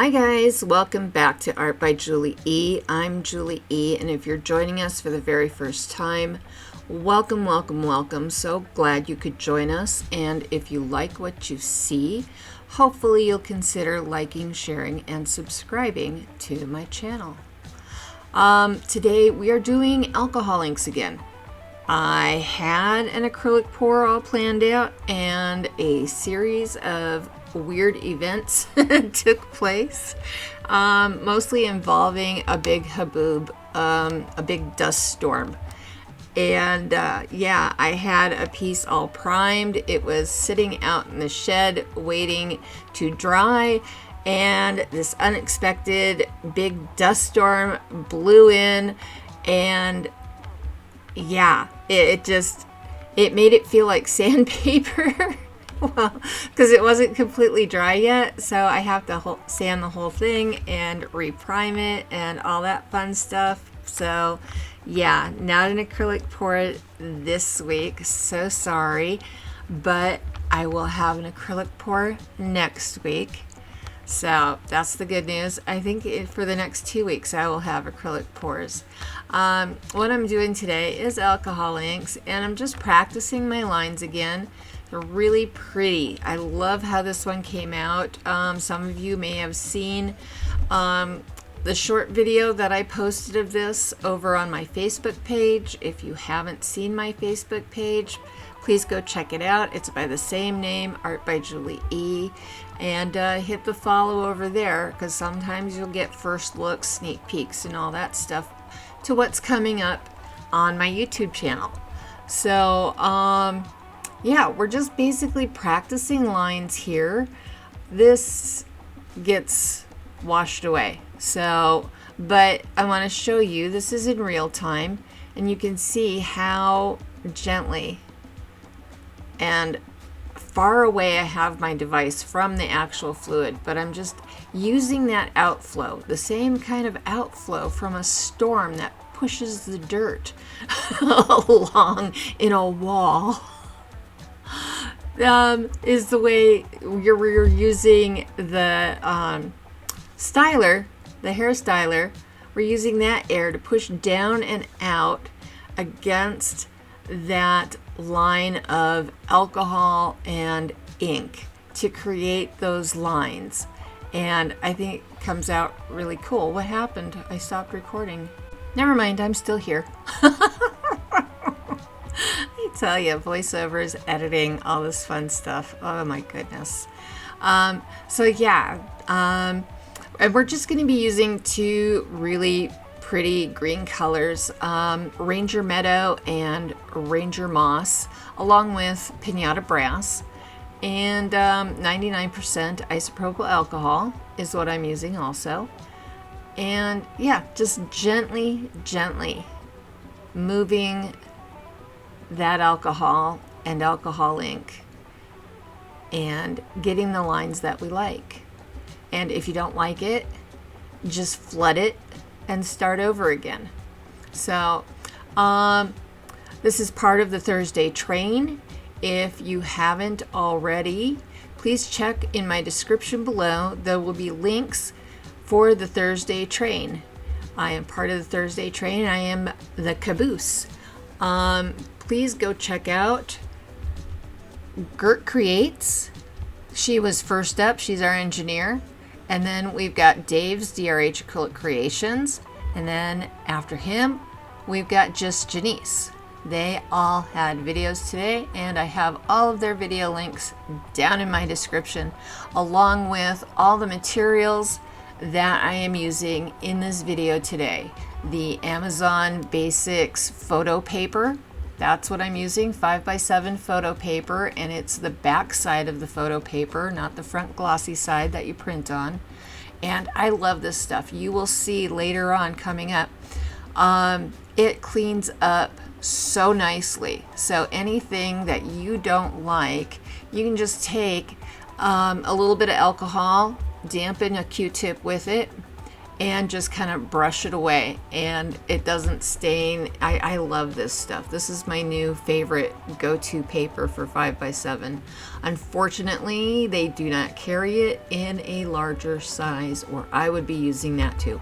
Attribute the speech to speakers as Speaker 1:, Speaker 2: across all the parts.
Speaker 1: Hi guys, welcome back to Art by Julie E. I'm Julie E, and if you're joining us for the very first time, welcome, welcome, welcome. So glad you could join us, and if you like what you see, hopefully you'll consider liking, sharing, and subscribing to my channel. Today we are doing alcohol inks again. I had an acrylic pour all planned out, and a series of weird events took place, mostly involving a big haboob, a big dust storm. And yeah, I had a piece all primed. It was sitting out in the shed waiting to dry, and this unexpected big dust storm blew in, and yeah, it made it feel like sandpaper. Well, because it wasn't completely dry yet, so I have to sand the whole thing and reprime it and all that fun stuff. So yeah, not an acrylic pour this week, so sorry, but I will have an acrylic pour next week. So that's the good news. I think for the next 2 weeks I will have acrylic pours. What I'm doing today is alcohol inks, and I'm just practicing my lines again. They're really pretty. I love how this one came out. Some of you may have seen the short video that I posted of this over on my Facebook page. If you haven't seen my Facebook page, please go check it out. It's by the same name, Art by Julie E. And hit the follow over there, because sometimes you'll get first looks, sneak peeks, and all that stuff to what's coming up on my YouTube channel. So, yeah, we're just basically practicing lines here. This gets washed away. So, but I want to show you, this is in real time, and you can see how gently and far away I have my device from the actual fluid, but I'm just using that outflow, the same kind of outflow from a storm that pushes the dirt along in a wall. Is the way we're using the styler, the hair styler. We're using that air to push down and out against that line of alcohol and ink to create those lines, and I think it comes out really cool. What happened? I stopped recording. Never mind, I'm still here. I tell you, voiceovers, editing, all this fun stuff. Oh my goodness. So yeah, and we're just going to be using two really pretty green colors, Ranger Meadow and Ranger Moss, along with Pinata Brass, and 99% isopropyl alcohol is what I'm using also. And yeah, just gently moving that alcohol and alcohol ink and getting the lines that we like. And if you don't like it, just flood it and start over again. So this is part of the ThursdayTrain. If you haven't already, please check in my description below. There will be links for the ThursdayTrain. I am part of the ThursdayTrain. I am the caboose. Please go check out Gert Creates. She was first up. She's our engineer. And then we've got Dave's DRH Acrylic-Creations. And then after him, we've got Just Janice. They all had videos today, and I have all of their video links down in my description, along with all the materials that I am using in this video today. The Amazon Basics photo paper, that's what I'm using, 5x7 photo paper, and it's the back side of the photo paper, not the front glossy side that you print on. And I love this stuff. You will see later on coming up. It cleans up so nicely. So anything that you don't like, you can just take a little bit of alcohol, dampen a Q-tip with it, and just kind of brush it away, and it doesn't stain. I love this stuff. This is my new favorite go-to paper for 5x7. Unfortunately, they do not carry it in a larger size, or I would be using that too.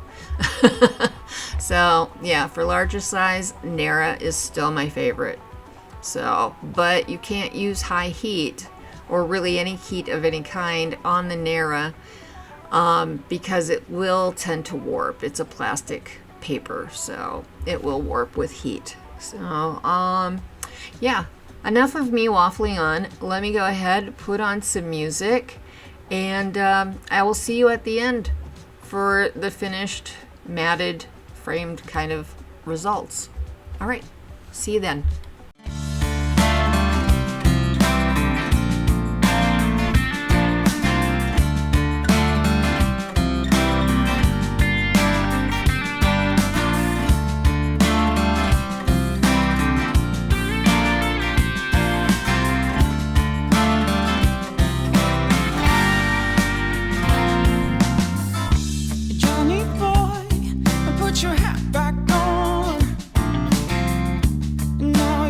Speaker 1: So yeah, for larger size, Nara is still my favorite. So, but you can't use high heat or really any heat of any kind on the Nara, because it will tend to warp. It's a plastic paper, so it will warp with heat. So, yeah, enough of me waffling on. Let me go ahead, put on some music, and I will see you at the end for the finished, matted, framed kind of results. All right, see you then.
Speaker 2: Your hat back on. No,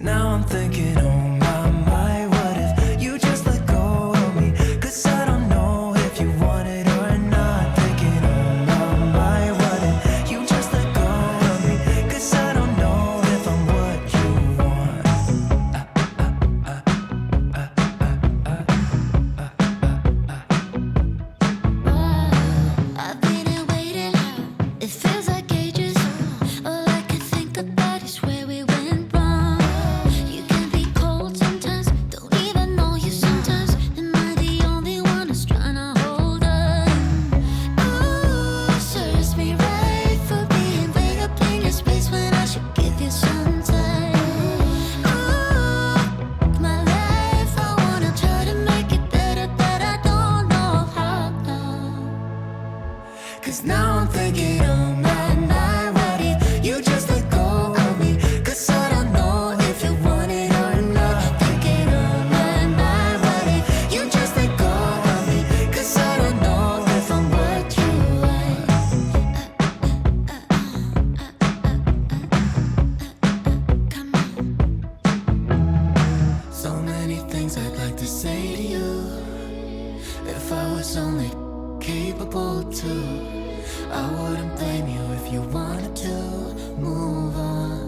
Speaker 2: now I'm thinking, oh my, what if you just let go of me? 'Cause I don't know if you want it or not. Thinking, oh my, what if you just let go of me? 'Cause I don't know if I'm what you want.
Speaker 3: I've been here waiting. It feels like ages. All I can think about is where we went wrong. You can be cold sometimes, don't even know you sometimes. Am I the only one who's trying to hold on? Ooh, serves me right for being way up in your space when I should give you some time. Ooh, my life, I wanna try to make it better, but I don't know how.
Speaker 2: 'Cause now I'm thinking, oh my, what if you just let go of me? 'Cause I don't know if you want it or not. Thinking, oh my, what if you just let go of me? 'Cause I don't know if I'm what you want.
Speaker 3: Come on.
Speaker 2: So many things I'd like to say to you. If I was only capable to, I wouldn't blame you if you wanted to move on.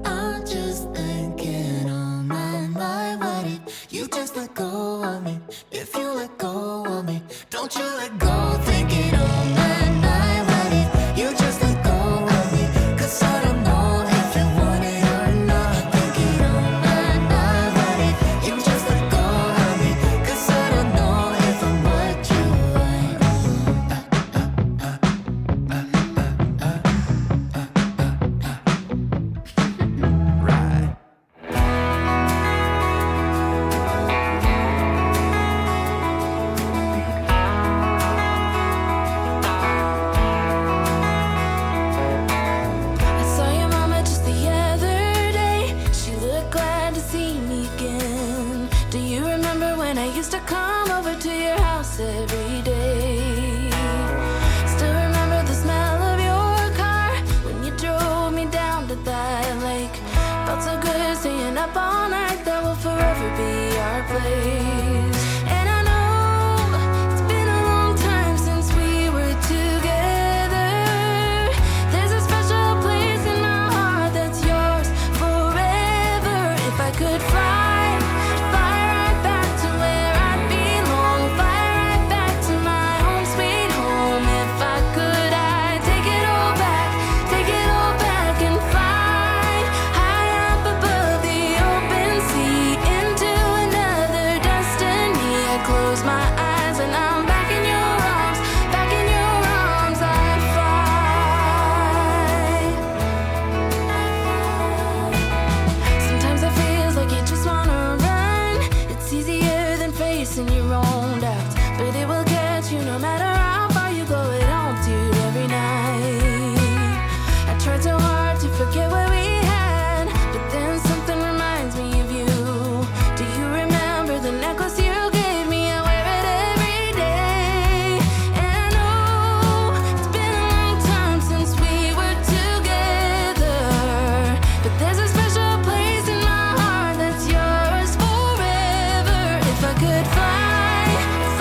Speaker 2: I'm just thinking, oh my, what if you just let go of me? If you let go of me, don't you let go. Thinking, oh my, what if you just let go of me? 'Cause I don't know if you want it or not. Thinking, oh my, what if you just let go of me? 'Cause I don't know if I'm what you want. Right.
Speaker 3: I saw your mama just the other day. She looked glad to see me again. Do you remember when I used to come over to your house every day? Still remember the smell of your car when you drove me down to that lake. Felt so good staying up all night. That will forever be our place. And I know it's been a long time since we were together. There's a special place in my heart that's yours forever. If I could fly right back to where I belong, fly right back to my home, sweet home. If I could, I'd take it all back and fly high up above the open sea into another destiny. I close my eyes and I'm back in your arms, I'd fly. Sometimes it feels like you just wanna run. It's easier than facing your own doubts, but it will get you no matter how far you go. It haunts you every night. I tried so hard to forget what we had, but then something reminds me of you. Do you remember the necklace you gave me? I wear it every day. And oh, it's been a long time since we were together, but there's a special place in my heart that's yours forever. If I could fly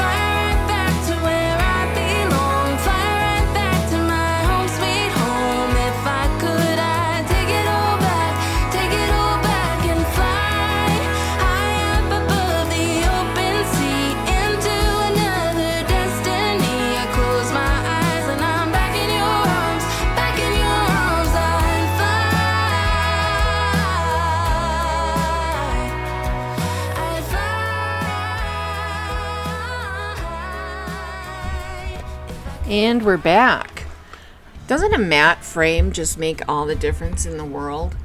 Speaker 3: right back to where I belong, fly right back to my home, sweet home. If I could, I'd take it all back and fly high up above the open sea into another destiny. I close my eyes and I'm back in your arms, I'd fly. I'd fly.
Speaker 1: And we're back. Doesn't a matte frame just make all the difference in the world?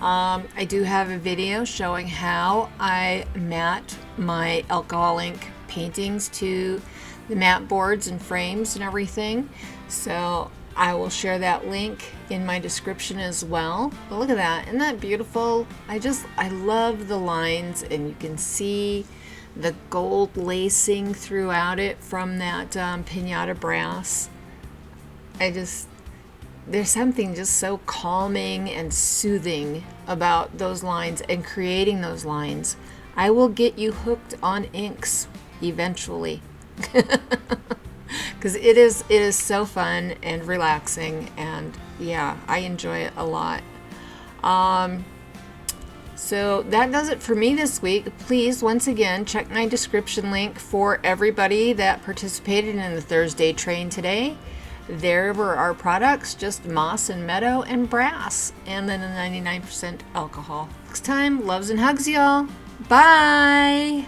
Speaker 1: I do have a video showing how I matte my alcohol ink paintings to the matte boards and frames and everything. So I will share that link in my description as well. But look at that, isn't that beautiful? I love the lines, and you can see the gold lacing throughout it from that Pinata brass. There's something just so calming and soothing about those lines and creating those lines. I will get you hooked on inks eventually. Because it is so fun and relaxing, and yeah, I enjoy it a lot. So that does it for me this week. Please, once again, check my description link for everybody that participated in the Thursday train today. There were our products, just moss and meadow and brass, and then a 99% alcohol. Next time, loves and hugs, y'all. Bye.